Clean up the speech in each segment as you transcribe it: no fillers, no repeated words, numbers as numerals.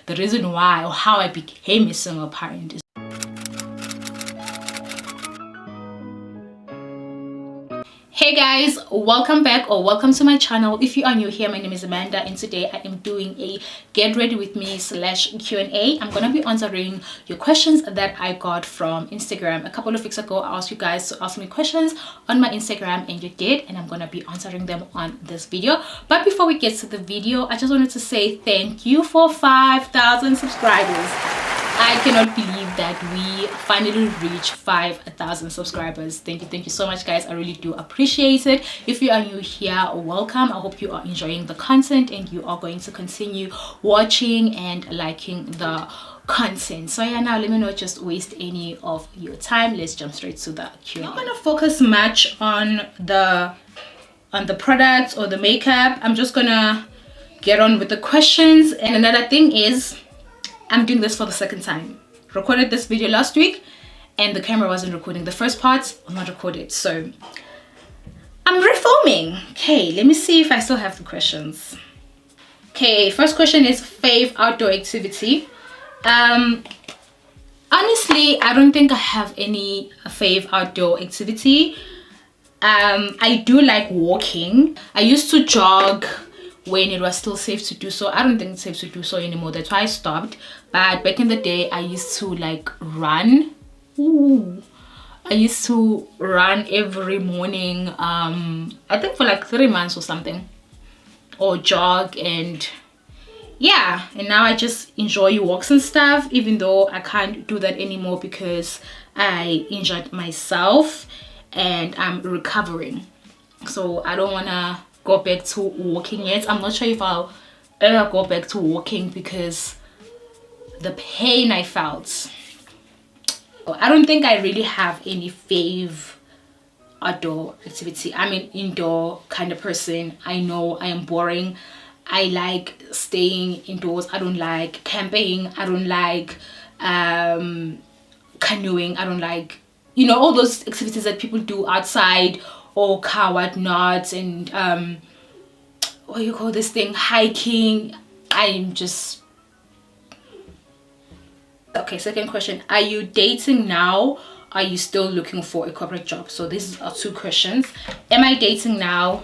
the reason why or how I became a single parent is. Hey guys, welcome back or welcome to my channel. If you are new here, my name is Amanda and today I am doing a get ready with me / Q&A. I'm gonna be answering your questions that I got from Instagram. A couple of weeks ago I asked you guys to ask me questions on my Instagram and you did, and I'm gonna be answering them on this video. But before we get to the video, I just wanted to say thank you for 5,000 subscribers. I cannot believe that we finally reached 5,000 subscribers. Thank you so much guys. I really do appreciate it. If you are new here, welcome. I hope you are enjoying the content and you are going to continue watching and liking the content. So yeah, now let me not just waste any of your time. Let's jump straight to the Q&A. I'm not gonna focus much on the products or the makeup. I'm just gonna get on with the questions. And another thing is, I'm doing this for the second time. Recorded this video last week and the camera wasn't recording. The first part was not recorded, so I'm refilming. Okay, let me see if I still have the questions. Okay, first question is fave outdoor activity. Honestly, I don't think I have any fave outdoor activity. I do like walking. I used to jog when it was still safe to do so. I don't think it's safe to do so anymore, that's why I stopped. But back in the day I used to like run. I used to run every morning, I think for like 3 months or something, or jog. And yeah, and now I just enjoy walks and stuff, even though I can't do that anymore because I injured myself and I'm recovering, so I don't want to go back to walking yet. I'm not sure if I'll ever go back to walking because the pain I felt. I don't think I really have any fave outdoor activity. I'm an indoor kind of person. I know I am boring. I like staying indoors. I don't like camping. I don't like canoeing. I don't like, you know, all those activities that people do outside, or car whatnot, and what do you call this thing, hiking. I'm just okay. Second question, are you dating now? Are you still looking for a corporate job? So these are 2 questions. Am I dating now?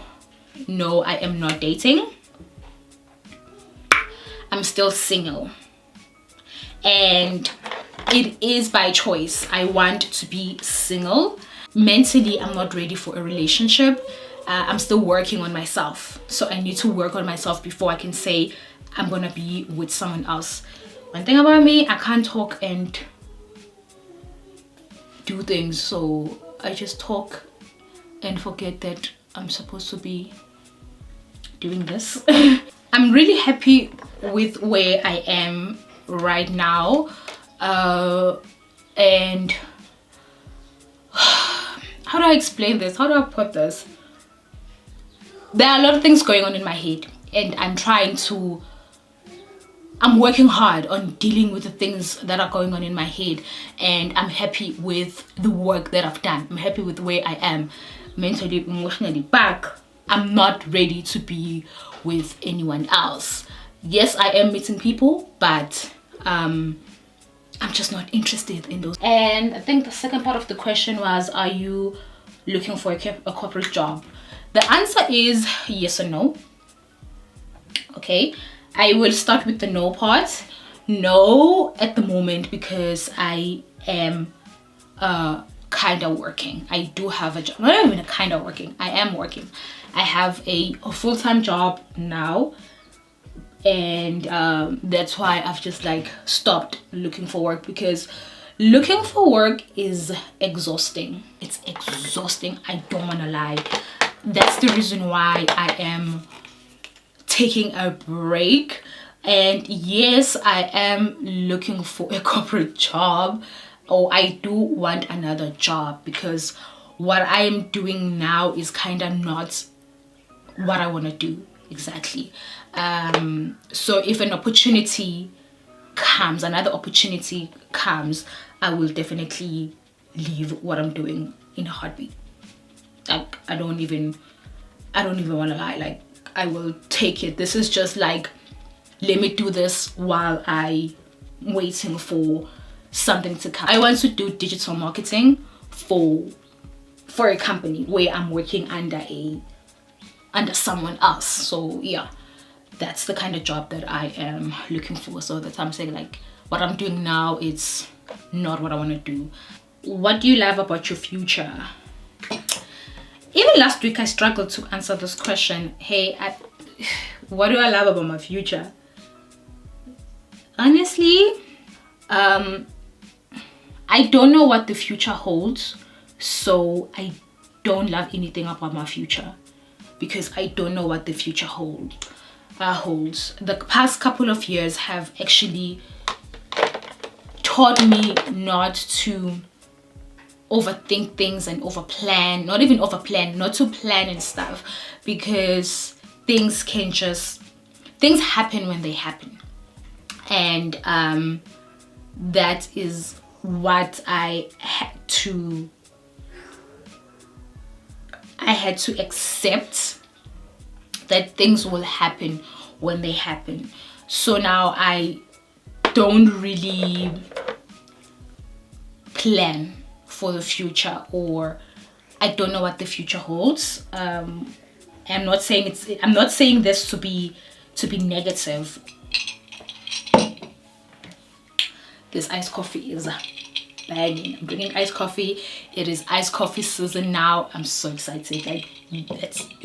No, I am not dating. I'm still single and it is by choice. I want to be single. Mentally, I'm not ready for a relationship. I'm still working on myself, so I need to work on myself before I can say I'm gonna be with someone else. One thing about me, I can't talk and do things, so I just talk and forget that I'm supposed to be doing this. I'm really happy with where I am right now, and how do I explain this? How do I put this? There are a lot of things going on in my head and I'm working hard on dealing with the things that are going on in my head, and I'm happy with the work that I've done. I'm happy with where I am mentally, emotionally, but I'm not ready to be with anyone else. Yes, I am meeting people, but I'm just not interested in those. And I think the second part of the question was, are you looking for a corporate job? The answer is yes or no. Okay, I will start with the no part. No at the moment, because I am kind of working. I do have a job. Not even kind of working. I am working. I have a full-time job now, and that's why I've just like stopped looking for work, because looking for work is exhausting. It's exhausting, I don't want to lie. That's the reason why I am taking a break. And yes, I am looking for a corporate job, or I do want another job, because what I am doing now is kind of not what I want to do exactly. So if an opportunity comes, another opportunity comes, I will definitely leave what I'm doing in a heartbeat. Like, I don't even want to lie, like I will take it. This is just like let me do this while I waiting for something to come. I want to do digital marketing for a company where I'm working under someone else. So yeah, that's the kind of job that I am looking for. So that's why I'm saying, like, what I'm doing now is not what I want to do. What do you love about your future? Even last week I struggled to answer this question. Hey, what do I love about my future? Honestly, I don't know what the future holds, so I don't love anything about my future because I don't know what the future holds. The past couple of years have actually taught me not to overthink things and overplan, not even overplan, not to plan and stuff, because things happen when they happen. And that is what I had to accept, that things will happen when they happen. So now I don't really plan for the future, or I don't know what the future holds. I'm not saying this to be negative. This iced coffee is banging. I'm drinking iced coffee. It is iced coffee season now. I'm so excited. Like, you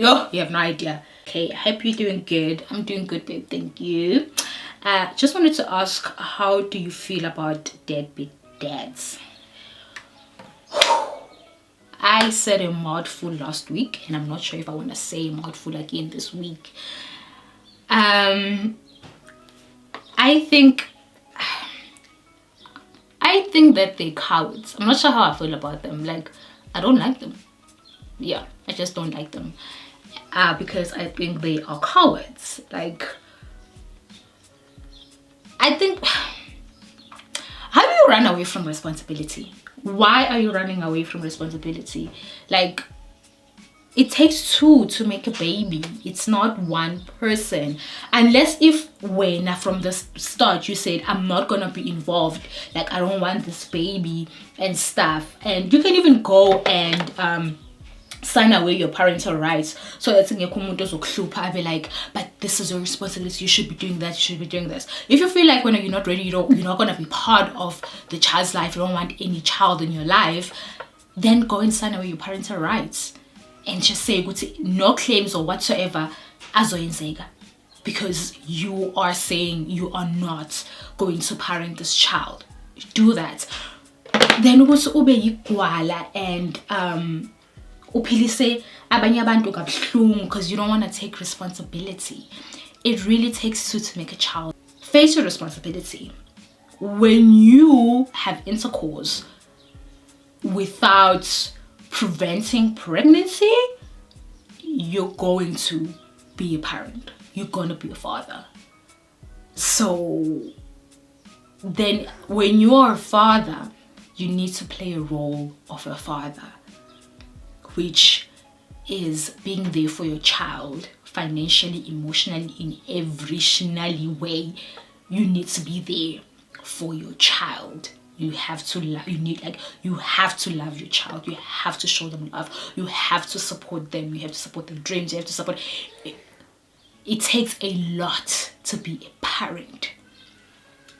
have no idea. Okay, I hope you're doing good. I'm doing good, babe. Thank you. Just wanted to ask, how do you feel about deadbeat dads? I said a mouthful last week, and I'm not sure if I want to say a mouthful again this week. I think that they're cowards. I'm not sure how I feel about them. Like, I don't like them. Yeah, I just don't like them. Because I think they are cowards. Like, I think, how do you run away from responsibility? Why are you running away from responsibility? Like, it takes two to make a baby. It's not one person. Unless if when from the start you said, I'm not gonna be involved, like, I don't want this baby and stuff. And you can even go and sign away your parental rights. So that's in your I'll be like, but this is your responsibility. You should be doing that. You should be doing this. If you feel like when you're not ready, you're not gonna be part of the child's life, you don't want any child in your life, then go and sign away your parental rights and just say no claims or whatsoever azoyenzeka, because you are saying you are not going to parent this child. Do that. Then ukuthi ube yigwala and uphilise abanye abantu kabuhlungu because you don't want to take responsibility. It really takes two to make a child. Face your responsibility. When you have intercourse without preventing pregnancy, you're going to be a parent. You're going to be a father. So then when you are a father, you need to play a role of a father, which is being there for your child financially, emotionally, in every shinally way. You need to be there for your child. You have to love, you have to love your child. You have to show them love. You have to support them. You have to support their dreams. You have to support. It takes a lot to be a parent.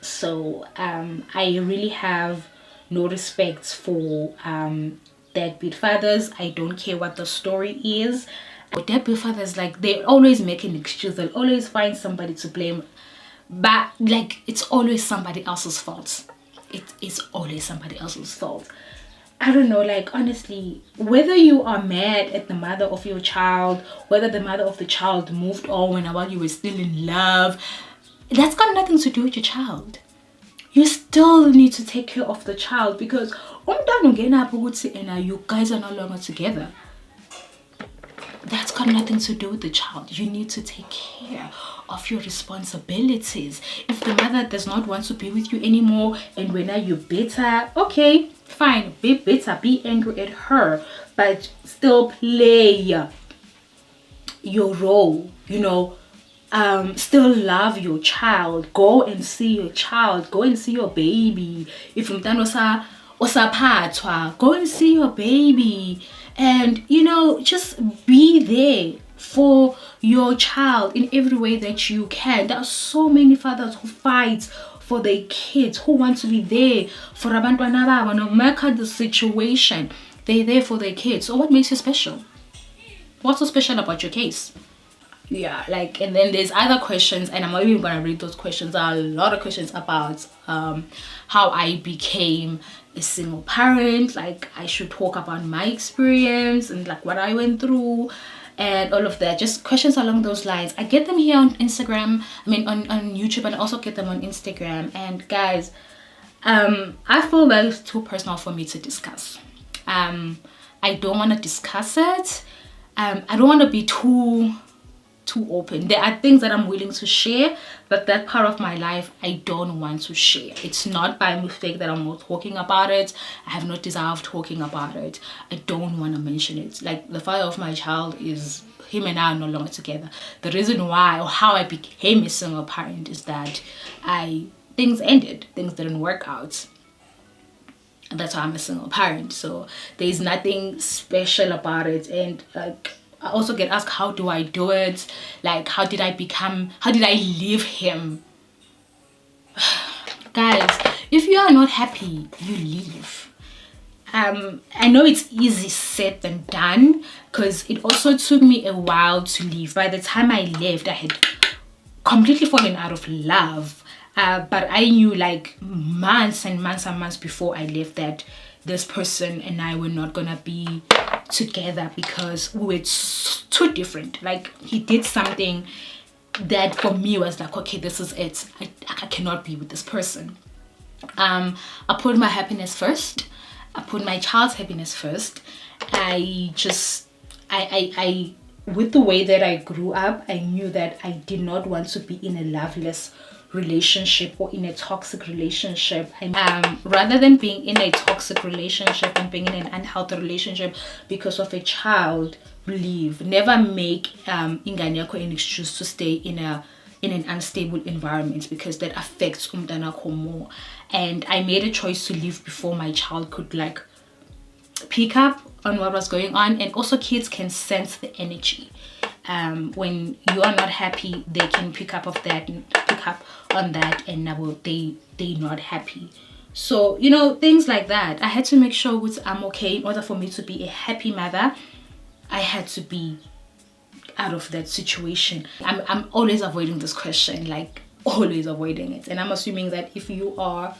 So I really have no respect for deadbeat fathers. I don't care what the story is. But deadbeat fathers, like, they always make an excuse. They'll always find somebody to blame. But like, it's always somebody else's fault. It is always somebody else's fault. I don't know, like, honestly, whether you are mad at the mother of your child, whether the mother of the child moved on while you were still in love, that's got nothing to do with your child. You still need to take care of the child, because you guys are no longer together. That's got nothing to do with the child. You need to take care of your responsibilities. If the mother does not want to be with you anymore and when are you bitter, okay, fine, be bitter, be angry at her, but still play your role, still love your child. Go and see your child. Go and see your baby. If umntana osaphathwa, go and see your baby. And you know, just be there for your child in every way that you can. There are so many fathers who fight for their kids, who want to be there for abantwana babo, no matter the situation. They're there for their kids. So what makes you special? What's so special about your case? Yeah, like, and then there's other questions, and I'm not even gonna read those questions. There are a lot of questions about how I became a single parent. Like, I should talk about my experience and like what I went through and all of that. Just questions along those lines. I get them here on Instagram, I mean on YouTube, and I also get them on Instagram. And guys, I feel that it's too personal for me to discuss. I don't want to discuss it. I don't want to be too open. There are things that I'm willing to share, but that part of my life I don't want to share. It's not by mistake that I'm not talking about it. I have no desire of talking about it. I don't want to mention it. Like, the father of my child, is him and I are no longer together. The reason why, or how I became a single parent, is that things ended. Things didn't work out. And that's why I'm a single parent. So there's nothing special about it. And like, I also get asked, how do I do it? Like, how did I leave him? Guys, if you are not happy, you leave. I know it's easy said than done, because it also took me a while to leave. By the time I left, I had completely fallen out of love. But I knew, like, months and months and months before I left, that this person and I were not gonna be together, because we were too different. Like, he did something that for me was like, okay, this is it. I cannot be with this person. I put my happiness first. I put my child's happiness first. I with the way that I grew up, I knew that I did not want to be in a loveless relationship or in a toxic relationship. Rather than being in a toxic relationship and being in an unhealthy relationship because of a child, leave. Never make ingane yakho an excuse to stay in an unstable environment, because that affects umntanakho more. And I made a choice to leave before my child could like pick up on what was going on. And also, kids can sense the energy. When you are not happy, they can pick up on that, and now they're not happy. So, you know, things like that. I had to make sure I'm okay. In order for me to be a happy mother, I had to be out of that situation. I'm always avoiding this question, like always avoiding it. And I'm assuming that if you are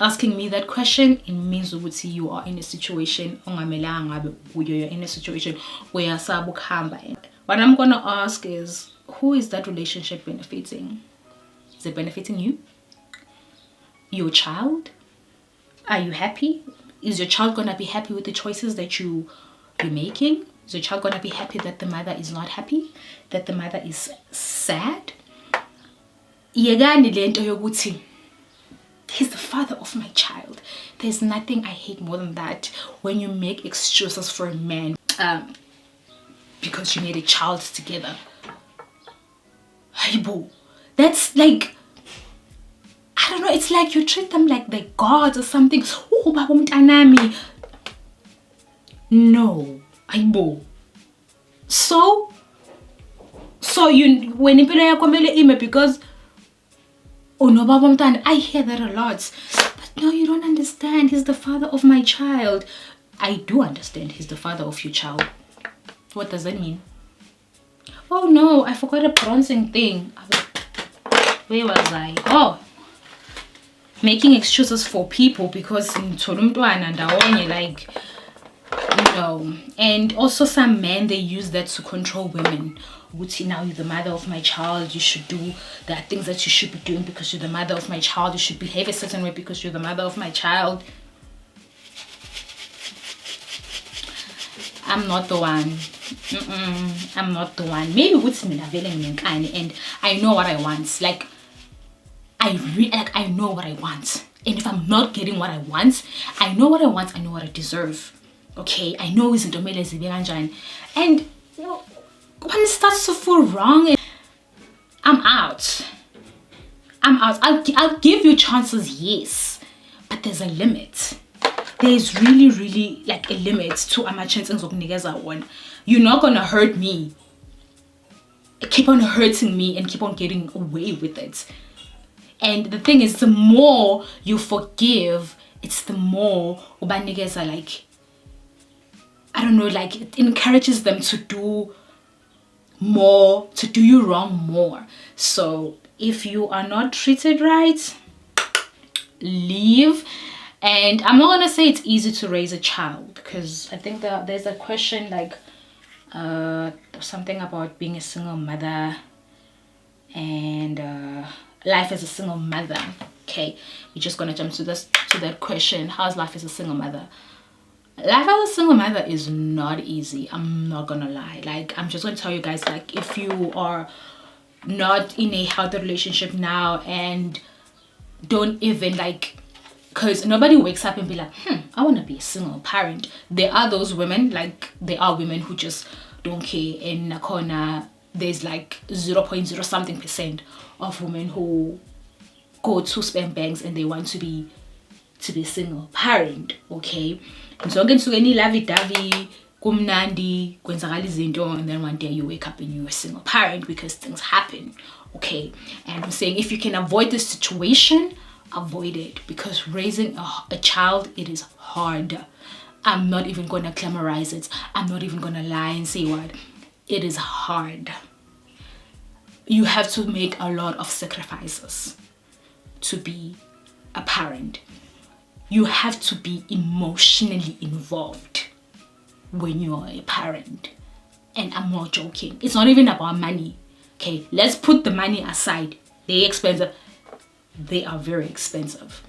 asking me that question, it means you are in a situation, you're in a situation where what I'm gonna ask is, who is that relationship benefiting? Is it benefiting you? Your child? Are you happy? Is your child gonna be happy with the choices that you're making? Is your child gonna be happy that the mother is not happy? That the mother is sad? He's the father of my child. There's nothing I hate more than that, when you make excuses for a man because you made a child together. That's like, I don't know, it's like you treat them like they're gods or something. Oh, baba mntanami. No. So you, when impilo yakho kumele ime because no baba mntana, I hear that a lot. But no, you don't understand. He's the father of my child. I do understand he's the father of your child. What does that mean? Oh no, I forgot a bronzing thing. Where was I? Oh, making excuses for people because like, no. And also some men, they use that to control women. Now you're the mother of my child, you should do, there are things that you should be doing because you're the mother of my child, you should behave a certain way because you're the mother of my child. I'm not the one. I'm not the one. Maybe what's me and I know what I want. Like, I know what I want. And if I'm not getting what I want, I know what I want, I know what I deserve. Okay, I know it's in and when it starts to feel wrong, I'm out. I'll give you chances, yes, but there's a limit. There's really like a limit to my chances of niggas one. You're not gonna hurt me. Keep on hurting me and keep on getting away with it. And the thing is, the more you forgive, it's the more niggas are like, I don't know, like it encourages them to do more, to do you wrong more. So if you are not treated right, leave. And I'm not gonna say it's easy to raise a child, because I think that there's a question like something about being a single mother and life as a single mother. Okay, we're just gonna jump to that question. How's life as a single mother? Life as a single mother is not easy. I'm not gonna lie. Like, I'm just gonna tell you guys, like, if you are not in a healthy relationship now and don't even like, because nobody wakes up and be like, I want to be a single parent. There are those women, like there are women who just don't care. In Nakona, there's like 0.0 something percent of women who go to spam banks and they want to be a single parent. Okay, and so any lovey-dovey kumnandi kwenzakala izinto, and then one day you wake up and you're a single parent because things happen. Okay, and I'm saying if you can avoid this situation, avoid it, because raising a child, it is hard. I'm not even gonna glamorize it. I'm not even gonna lie and say what it is hard. You have to make a lot of sacrifices to be a parent. You have to be emotionally involved when you're a parent. And I'm not joking. It's not even about money. Okay, let's put the money aside. They're expensive. They are very expensive.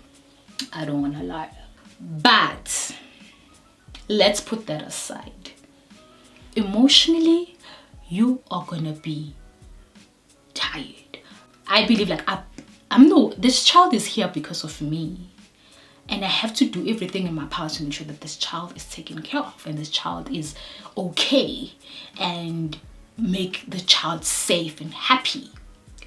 I don't want to lie. But let's put that aside. Emotionally, you are going to be tired. I believe like this child is here because of me. And I have to do everything in my power to make sure that this child is taken care of and this child is okay, and make the child safe and happy.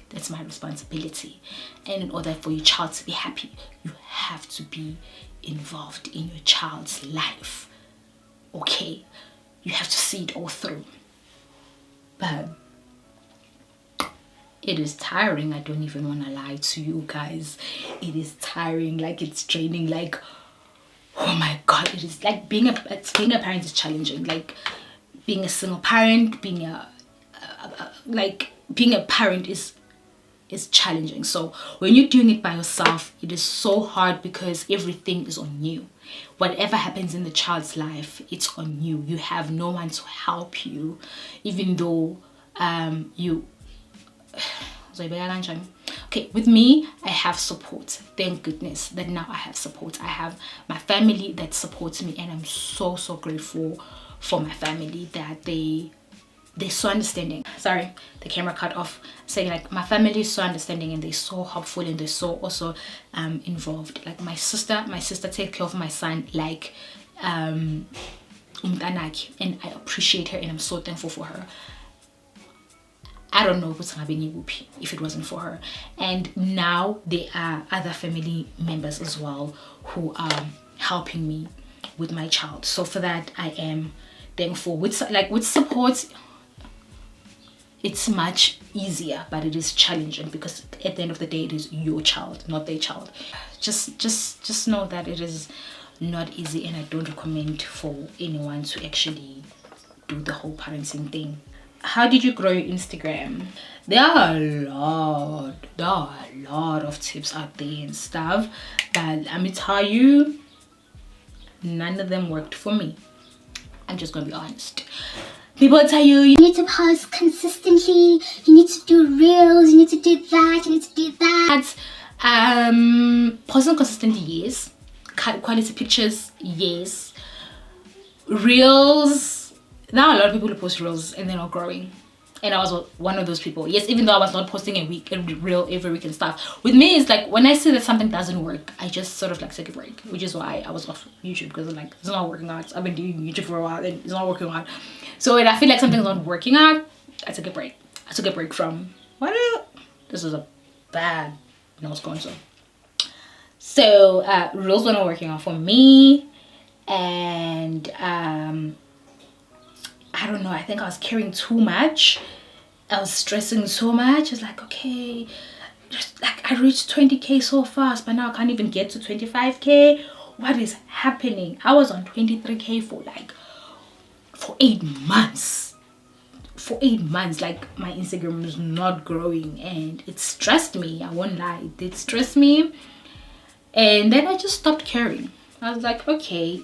That's my responsibility. And in order for your child to be happy, you have to be involved in your child's life. Okay? You have to see it all through. But it is tiring. I don't even want to lie to you guys. It is tiring. Like, it's draining. Like, oh my god, it is like being a parent is challenging. Like, being a single parent, being a parent is challenging. So when you're doing it by yourself, it is so hard because everything is on you. Whatever happens in the child's life, it's on you. You have no one to help you, even though okay, with me, I have support. Thank goodness that now I have support. I have my family that supports me, and I'm so grateful for my family that they're so understanding. Sorry, the camera cut off. Saying like my family is so understanding, and they're so helpful, and they're so also involved. Like my sister takes care of my son like umntanakhe, and I appreciate her and I'm so thankful for her. I don't know if it wasn't for her. And now there are other family members as well who are helping me with my child. So for that, I am thankful. With support, it's much easier, but it is challenging because at the end of the day, it is your child, not their child. Just know that it is not easy, and I don't recommend for anyone to actually do the whole parenting thing. How did you grow your Instagram? There are a lot of tips out there and stuff, but let me tell you, none of them worked for me. I'm just gonna be honest. People tell you need to post consistently, you need to do reels, you need to do that, you need to do that. Posting consistently, yes. Quality pictures, yes. Reels, there are a lot of people who post reels and they're not growing, and I was one of those people. Yes, even though I was not posting a reel every week and stuff. With me, it's like when I see that something doesn't work, I just sort of like take a break, which is why I was off YouTube, because I'm like, it's not working out. I've been doing YouTube for a while and it's not working out. So when I feel like something's not working out, I took a break. I took a break from This is a bad nose contour. So reels were not working out for me, and I don't know, I think I was carrying too much. I was stressing so much. It's like, okay, just like I reached 20k so fast, but now I can't even get to 25k. What is happening? I was on 23k for 8 months. For 8 months, like my Instagram was not growing, and it stressed me. I won't lie, it did stress me. And then I just stopped caring. I was like, okay,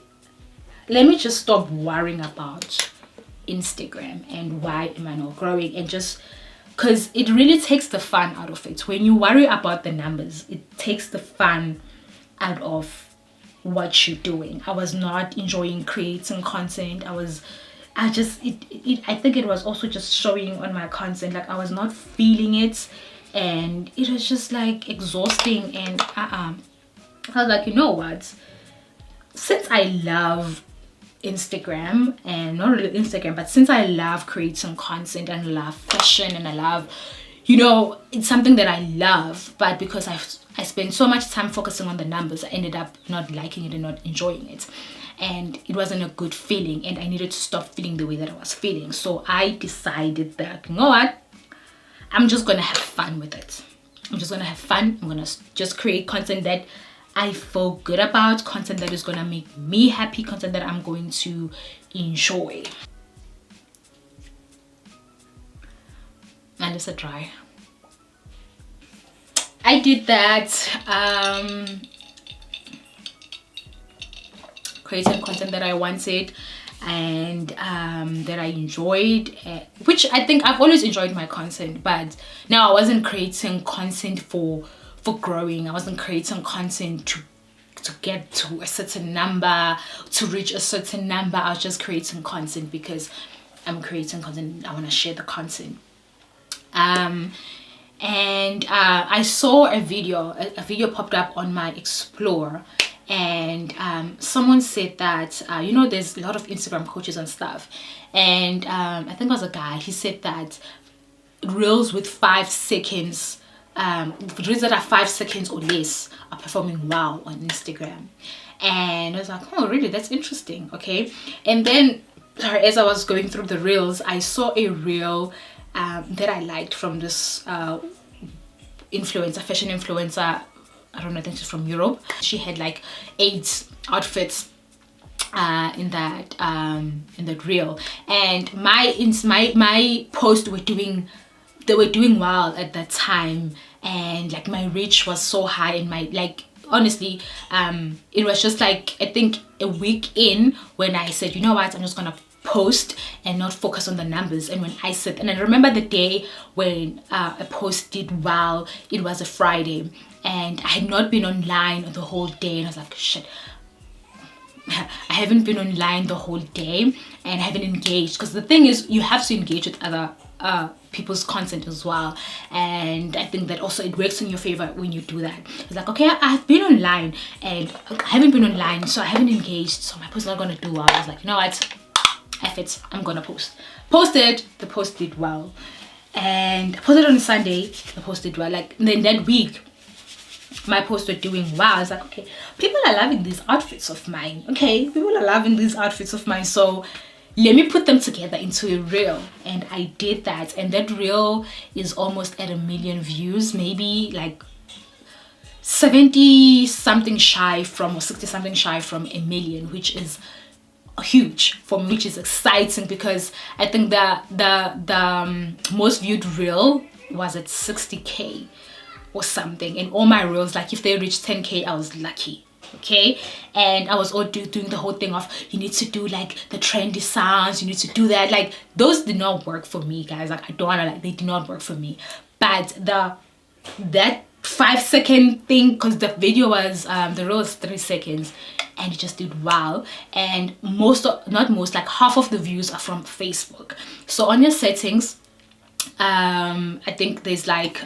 let me just stop worrying about Instagram and why am I not growing, and just because it really takes the fun out of it. When you worry about the numbers, it takes the fun out of what you're doing. I was not enjoying creating content. I think it was also just showing on my content, like I was not feeling it, and it was just like exhausting. And I was like, you know what, since I love Instagram, and not really Instagram, but since I love creating content and love fashion and I love, it's something that I love, but because I spent so much time focusing on the numbers, I ended up not liking it and not enjoying it, and it wasn't a good feeling, and I needed to stop feeling the way that I was feeling. So I decided that, you know what, I'm just gonna have fun with it. I'm just gonna have fun. I'm gonna just create content that I feel good about, content that is gonna make me happy, content that I'm going to enjoy. And it's a dry. I did that, creating content that I wanted and that I enjoyed, which I think I've always enjoyed my content, but now I wasn't creating content for growing. I wasn't creating content to get to a certain number, to reach a certain number. I was just creating content because I'm creating content. I want to share the content. And I saw a video popped up on my Explore, and someone said that there's a lot of Instagram coaches and stuff, and I think it was a guy. He said that reels with 5 seconds, reels that are 5 seconds or less are performing well on Instagram. And I was like, oh really, that's interesting. Okay. And then as I was going through the reels, I saw a reel that I liked from this fashion influencer. I don't know, I think she's from Europe. She had like 8 outfits in that reel, and my posts were doing well at that time, and like my reach was so high, and honestly, it was just like, I think a week in, when I said, you know what, I'm just gonna post and not focus on the numbers. And when I said, and I remember the day when a post did well, it was a Friday, and I had not been online the whole day, and I was like, shit, I haven't been online the whole day and I haven't engaged, because the thing is, you have to engage with other people's content as well, and I think that also it works in your favor when you do that. It's like, okay, I've been online and I haven't been online, so I haven't engaged, so my post's not gonna do well. I was like, you know what, F it, I'm gonna posted. The post did well, and I posted on Sunday. The post did well. Like then that week, my posts were doing well. I was like, okay, people are loving these outfits of mine. Okay, people are loving these outfits of mine, so let me put them together into a reel. And I did that, and that reel is almost at 1 million views, maybe like 70 something shy from, or 60 something shy from 1 million, which is huge for me, which is exciting, because I think the most viewed reel was at 60k or something, and all my reels, like if they reached 10k, I was lucky. Okay, and I was all doing the whole thing of, you need to do like the trendy sounds, you need to do that. Like those did not work for me, guys. Like I don't wanna, like, they did not work for me. But that 5-second thing, because the video was the reel was 3 seconds, and it just did well. And like half of the views are from Facebook. So on your settings, I think there's like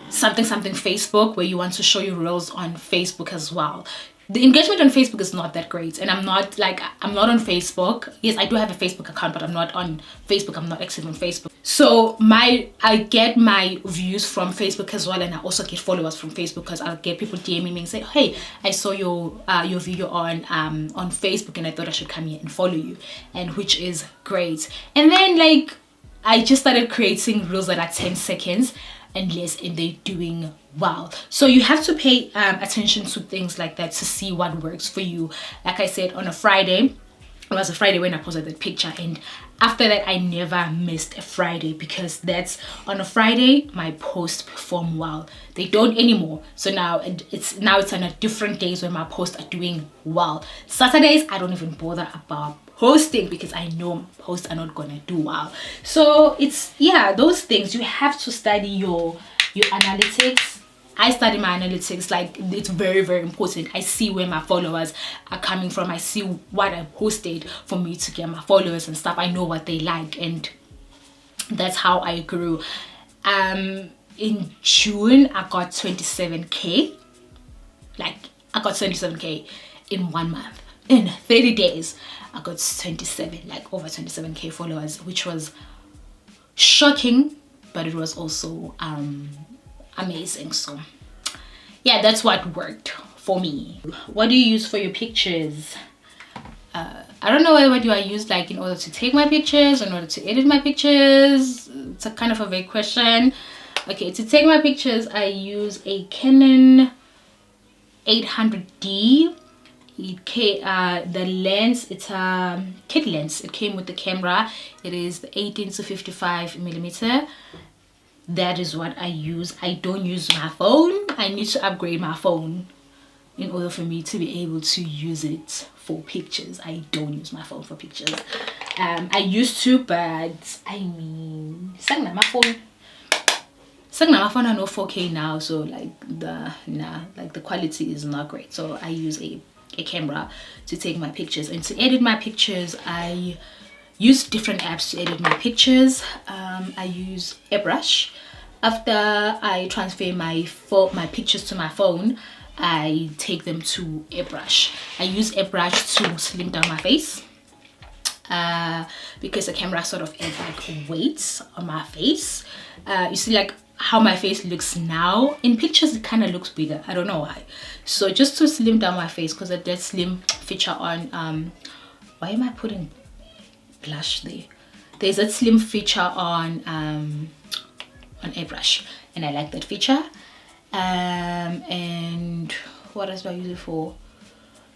something Facebook, where you want to show your reels on Facebook as well. the engagement on Facebook is not that great, and I'm not on Facebook. Yes, I do have a Facebook account, but I'm not on Facebook. I'm not active on Facebook. So I get my views from Facebook as well, and I also get followers from Facebook, because I'll get people DMing me and say, hey, I saw your video on Facebook, and I thought I should come here and follow you, and which is great. And then like I just started creating reels that are 10 seconds and less, and they're doing well. So you have to pay attention to things like that to see what works for you. Like I said, on a Friday, it was a Friday when I posted that picture, and after that I never missed a Friday, because that's on a Friday my posts perform well. They don't anymore, so now it's on a different days when my posts are doing well. Saturdays I don't even bother about posting, because I know posts are not gonna do well. So it's, yeah, those things. You have to study your analytics. I study my analytics. Like, it's very, very important. I see where my followers are coming from. I see what I posted for me to get my followers and stuff. I know what they like, and that's how I grew. In June I got 27k. Like, I got 27k in 1 month. In 30 days I got 27, like over 27k followers, which was shocking, but it was also amazing. So yeah, that's what worked for me. What do you use for your pictures? I don't know what do I use, like, in order to take my pictures, in order to edit my pictures. It's a kind of a vague question. Okay, to take my pictures I use a Canon 800D. The lens, it's a kit lens. It came with the camera. It is the 18 to 55 millimeter. That is what I use. I don't use my phone. I need to upgrade my phone in order for me to be able to use it for pictures. I don't use my phone for pictures. I used to, but I mean, my phone I know 4K now, so like the quality is not great. So I use a camera to take my pictures, and to edit my pictures I use different apps to edit my pictures. I use airbrush. After I transfer my pictures to my phone, I take them to airbrush. I use airbrush to slim down my face, because the camera sort of adds like weight on my face. You see, like how my face looks now in pictures, it kind of looks bigger. I don't know why. So just to slim down my face, because of that slim feature on why am I putting blush there? There's a slim feature on airbrush, and I like that feature. And what else do I use it for?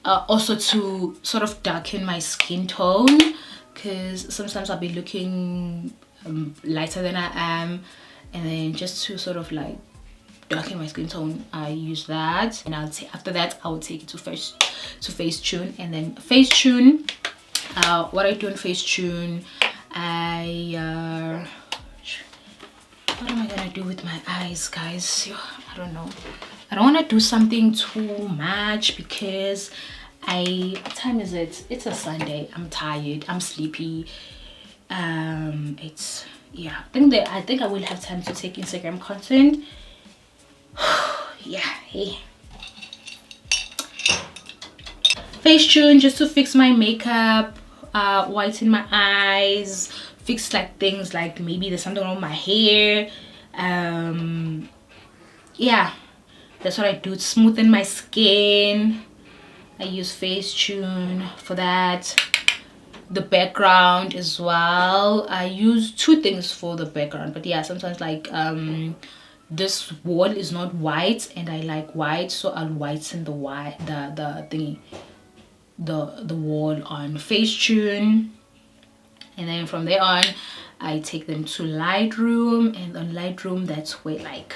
Also to sort of darken my skin tone, because sometimes I'll be looking lighter than I am, and then just to sort of like darken my skin tone, I use that. And after that I will take it to Facetune. And then Facetune, what I do in Facetune, what am I gonna do with my eyes, guys? I don't know. I don't want to do something too much, because what time is it? It's a Sunday. I'm tired, I'm sleepy. It's, yeah, I think I will have time to take Instagram content. Yeah, hey. Facetune, just to fix my makeup, whiten my eyes, fix like things like maybe there's something wrong with my hair. Yeah, that's what I do. Smoothen my skin. I use Facetune for that. The background as well, I use two things for the background, but yeah, sometimes like this wall is not white and I like white, so I'll whiten the white the wall on Facetune. And then from there on I take them to Lightroom, and on Lightroom that's where, like,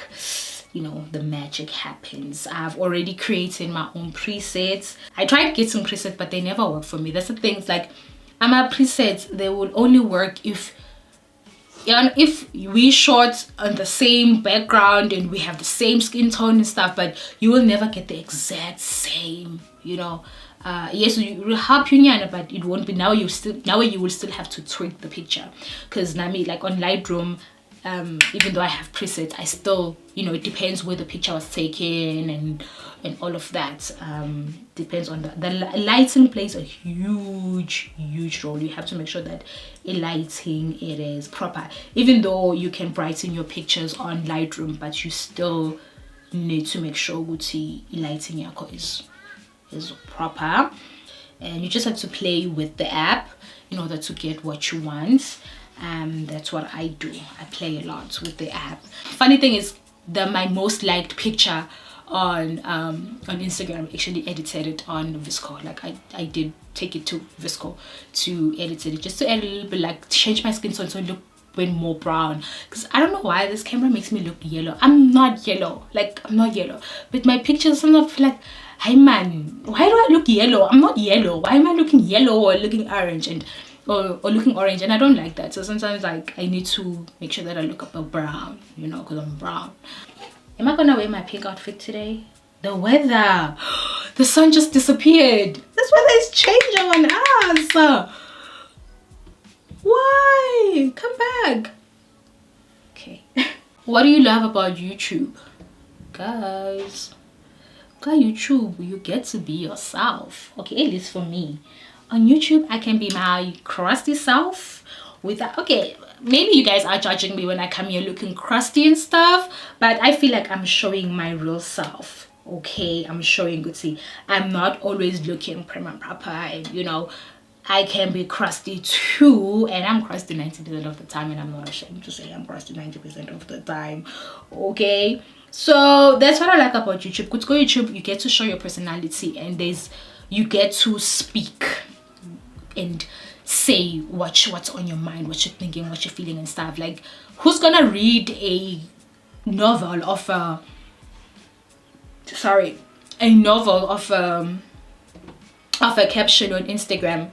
you know, the magic happens. I've already created my own presets. I tried getting presets, but they never work for me. That's the thing. It's like, my presets, they will only work if we shot on the same background and we have the same skin tone and stuff, but you will never get the exact same, you know. Yes, it will help you, but it won't be. Now you will still have to tweak the picture, because like on Lightroom even though I have presets, I still, you know, it depends where the picture was taken and all of that. Depends on the lighting plays a huge role. You have to make sure that lighting it is proper, even though you can brighten your pictures on Lightroom, but you still need to make sure the lighting is proper. And you just have to play with the app in order to get what you want. That's what I do. I play a lot with the app. Funny thing is that my most liked picture on Instagram actually edited it on VSCO. Like I did take it to VSCO to edit it, just to add a little bit, like change my skin tone so it look went more brown, because I don't know why this camera makes me look yellow. I'm not yellow, like I'm not yellow, but my pictures sometimes feel like, hey man, why do I look yellow? I'm not yellow. Why am I looking yellow or looking orange and or looking orange? And I don't like that. So sometimes like I need to make sure that I look above brown, you know, because I'm brown. Am I gonna wear my pink outfit today? The weather, the sun just disappeared. This weather is changing on us. Why? Come back. Okay. What do you love about YouTube? Guys, YouTube, you get to be yourself. Okay, at least for me. On YouTube, I can be my crusty self without, okay, maybe you guys are judging me when I come here looking crusty and stuff, but I feel like I'm showing my real self. Okay, I'm showing good. See, I'm not always looking prim and proper, and you know, I can be crusty too, and I'm crusty 90% of the time, and I'm not ashamed to say I'm crusty 90% of the time. Okay, so that's what I like about YouTube. Good go YouTube, you get to show your personality, and you get to speak and say what's on your mind, what you're thinking, what you're feeling and stuff. Like, who's gonna read a novel of a caption on Instagram?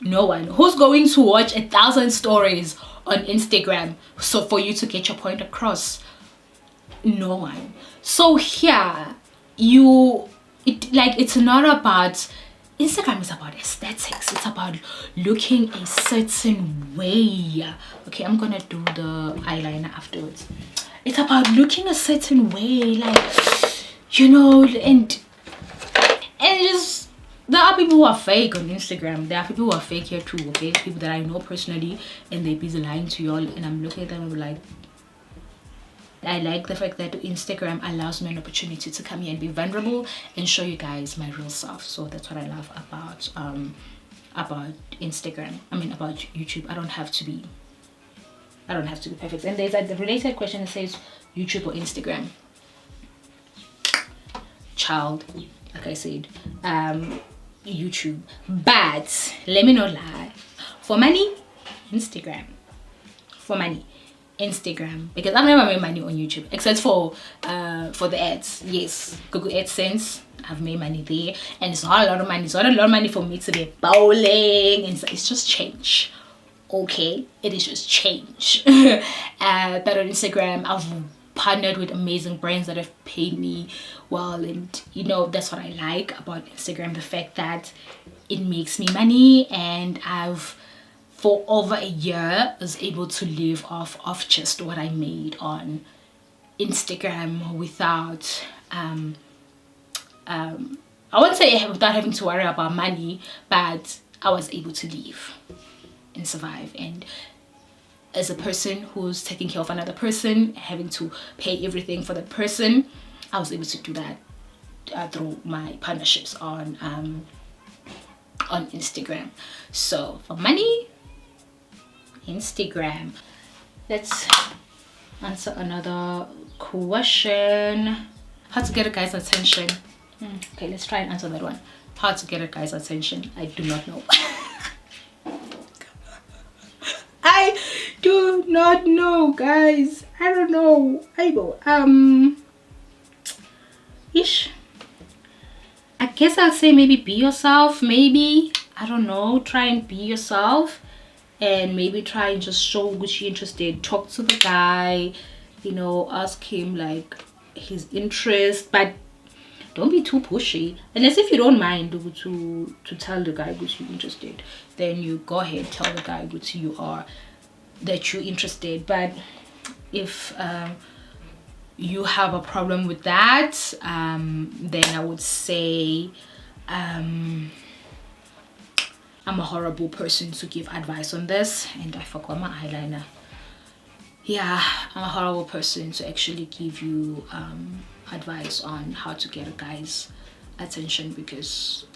No one. Who's going to watch 1,000 stories on Instagram so for you to get your point across? No one. So here it's not about, Instagram is about aesthetics. It's about looking a certain way. Okay, I'm gonna do the eyeliner afterwards. It's about looking a certain way, like, you know, and just, there are people who are fake on Instagram. There are people who are fake here too, okay? People that I know personally, and they're busy lying to y'all, and I'm looking at them and I'm like, I like the fact that Instagram allows me an opportunity to come here and be vulnerable and show you guys my real self. So that's what I love about Instagram. I mean, about YouTube. I don't have to be perfect. And there's a related question that says YouTube or Instagram. Child, like I said, YouTube. But let me not lie. For money, Instagram. For money, Instagram, because I've never made money on YouTube except for the ads. Yes, Google AdSense, I've made money there, and it's not a lot of money. It's not a lot of money for me to be bowling, and it's just change. Okay, it is just change. But on Instagram, I've partnered with amazing brands that have paid me well, and you know, that's what I like about Instagram, the fact that it makes me money, and I've for over a year was able to live off just what I made on Instagram without I wouldn't say without having to worry about money, but I was able to live and survive. And as a person who's taking care of another person, having to pay everything for that person, I was able to do that through my partnerships on Instagram. So for money, Instagram. Let's answer another question. How to get a guy's attention. Okay, let's try and answer that one. How to get a guy's attention. I do not know. I do not know, guys. I don't know. I guess I'll say maybe be yourself. Maybe, I don't know, try and be yourself, and maybe try and just show what you're interested. Talk to the guy, you know, ask him like his interest, but don't be too pushy. Unless if you don't mind to tell the guy what you're interested, then you go ahead, tell the guy what you are that you're interested. But if you have a problem with that, then I would say I'm a horrible person to give advice on this. And I forgot my eyeliner. Yeah, I'm a horrible person to actually give you advice on how to get a guy's attention, because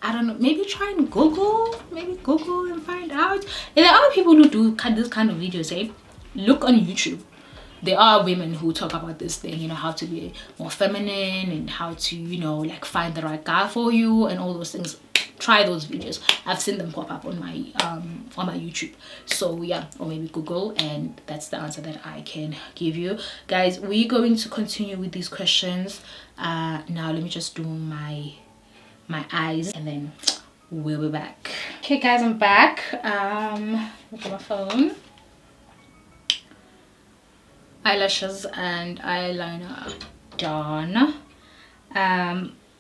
I don't know, maybe try and Google and find out. And there are people who do this kind of videos, eh? Look on YouTube. There are women who talk about this thing, you know, how to be more feminine and how to, you know, like find the right guy for you and all those things. Try those videos. I've seen them pop up on my YouTube. So yeah, or maybe Google, and that's the answer that I can give you. Guys, we're going to continue with these questions. Now let me just do my eyes and then we'll be back. Okay guys, I'm back. Look at my phone. Eyelashes and eyeliner done.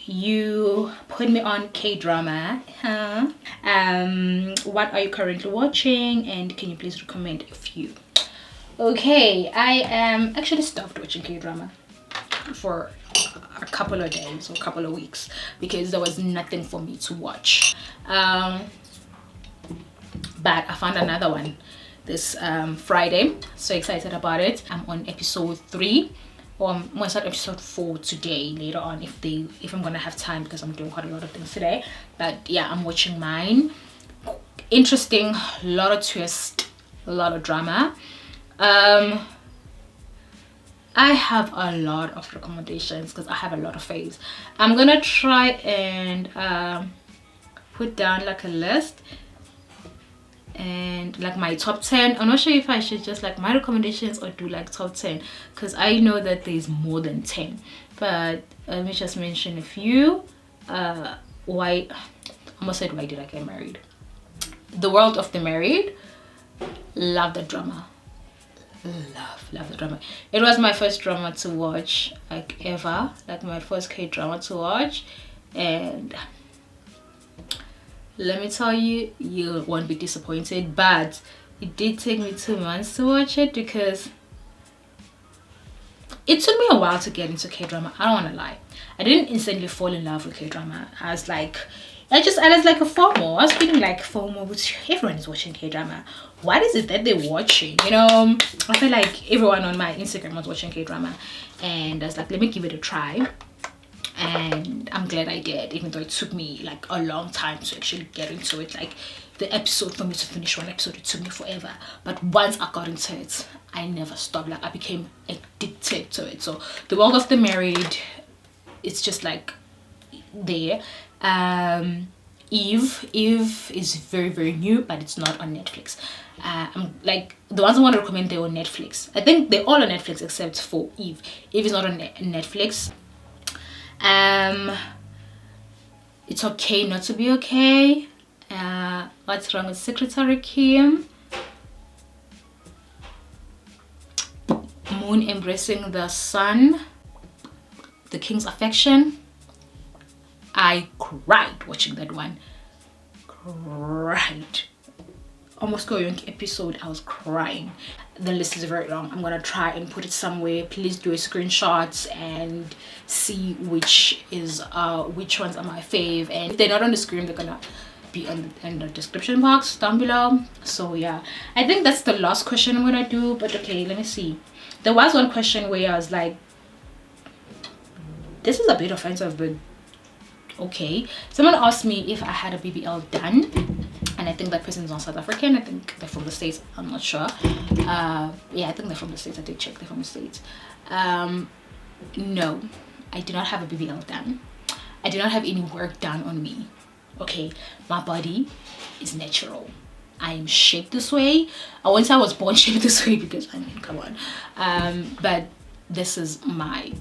You put me on K-drama, huh? What are you currently watching, and can you please recommend a few? Okay, I am actually stopped watching K-drama for a couple of days or a couple of weeks because there was nothing for me to watch. But I found another one this Friday. So excited about it. I'm on episode 3, or I'm gonna start episode 4 today later on if I'm gonna have time, because I'm doing quite a lot of things today. But yeah, I'm watching mine. Interesting, a lot of twist, a lot of drama. I have a lot of recommendations because I have a lot of faves. I'm gonna try and put down like a list and like my top 10. I'm not sure if I should just like my recommendations or do like top 10, because I know that there's more than 10. But let me just mention a few. Why, I almost said, why did I get married? The World of the Married. Love the drama. Love the drama. It was my first drama to watch, like ever, like my first K-drama to watch, and let me tell you, you won't be disappointed. But it did take me 2 months to watch it because it took me a while to get into K-drama. I don't want to lie, I didn't instantly fall in love with K-drama. I was like a FOMO. I was feeling like FOMO, which everyone is watching K-drama. What is it that they're watching? You know, I feel like everyone on my Instagram was watching K-drama, and I was like, let me give it a try. And I'm glad I did, even though it took me like a long time to actually get into it. Like the episode, for me to finish one episode, it took me forever. But once I got into it, I never stopped. Like I became addicted to it. So The World of the Married, it's just like there. Eve is very, very new, but it's not on Netflix. I'm like, the ones I want to recommend, they're on Netflix. I think they're all on Netflix except for Eve. Eve is not on Netflix. It's Okay Not to Be Okay. What's Wrong with Secretary Kim. Moon Embracing the Sun. The King's Affection. I cried watching that one. Cried. Almost going episode, I was crying. The list is very long. I'm gonna try and put it somewhere. Please do a screenshot and see which ones are my fave, and if they're not on the screen, they're gonna be in the description box down below. So yeah, I think that's the last question I'm gonna do. But okay, let me see. There was one question where I was like, this is a bit offensive, but okay. Someone asked me if I had a BBL done, and I think that person is not South African. I think they're from the States. I'm not sure. Yeah, I think they're from the States. I did check. They're from the States. No, I do not have a BBL done. I do not have any work done on me. Okay, my body is natural. I am shaped this way. I won't say I was born shaped this way, because I mean, come on. But this is my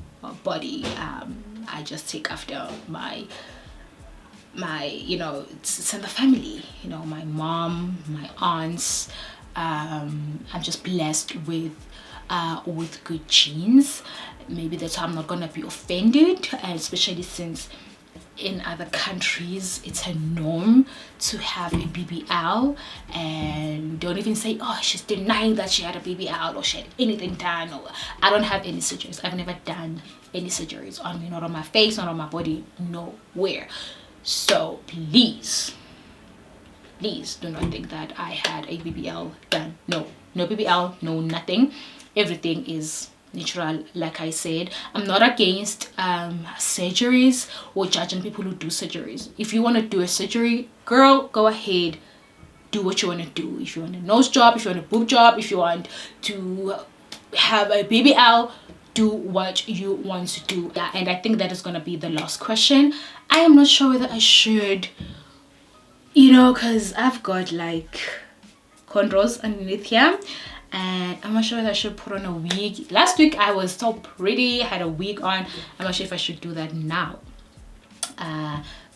body. I just take after my you know, it's in the family, you know, my mom, my aunts. I'm just blessed with good genes. Maybe that's why I'm not gonna be offended, especially since in other countries it's a norm to have a BBL, and don't even say, oh, she's denying that she had a BBL or she had anything done. Or I don't have any surgeries. I've never done any surgeries on me, not on my face, not on my body, nowhere. So please do not think that I had a BBL done. No BBL, no nothing. Everything is natural. Like I said, I'm not against surgeries or judging people who do surgeries. If you want to do a surgery, girl, go ahead, do what you want to do. If you want a nose job, if you want a boob job, if you want to have a BBL, do what you want to do. Yeah, and I think that is going to be the last question. I am not sure whether I should, you know, because I've got like cornrows underneath here, and I'm not sure if I should put on a wig. Last week I was so pretty, had a wig on. I'm not sure if I should do that now.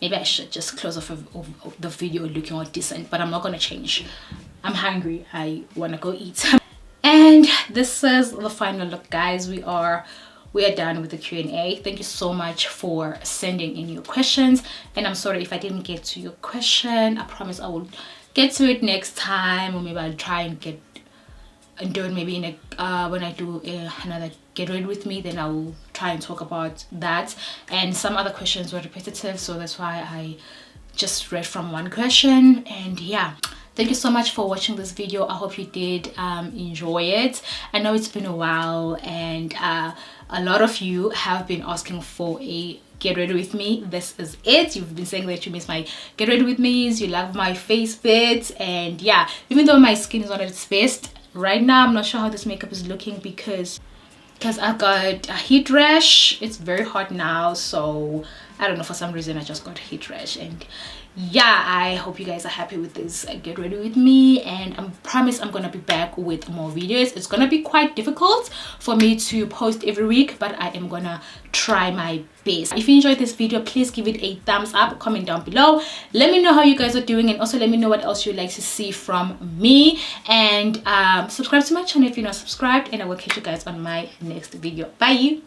Maybe I should just close off of the video looking all decent, but I'm not gonna change. I'm hungry, I want to go eat. And this is the final look, guys. We are done with the Q&A. Thank you so much for sending in your questions, and I'm sorry if I didn't get to your question. I promise I will get to it next time, or maybe I'll try and do it maybe in a when I do another Get Ready With Me, then I will try and talk about that. And some other questions were repetitive, so that's why I just read from one question. And yeah, thank you so much for watching this video. I hope you did enjoy it. I know it's been a while, and a lot of you have been asking for a Get Ready With Me. This is it. You've been saying that you miss my Get Ready With Me's, you love my face bits, and yeah, even though my skin is not at its best right now, I'm not sure how this makeup is looking because I've got a heat rash. It's very hot now, so I don't know, for some reason I just got a heat rash. And yeah, I hope you guys are happy with this Get Ready With Me, and I promise I'm gonna be back with more videos. It's gonna be quite difficult for me to post every week, but I am gonna try my best. If you enjoyed this video, please give it a thumbs up, comment down below, let me know how you guys are doing, and also let me know what else you'd like to see from me. And subscribe to my channel if you're not subscribed, and I will catch you guys on my next video. Bye.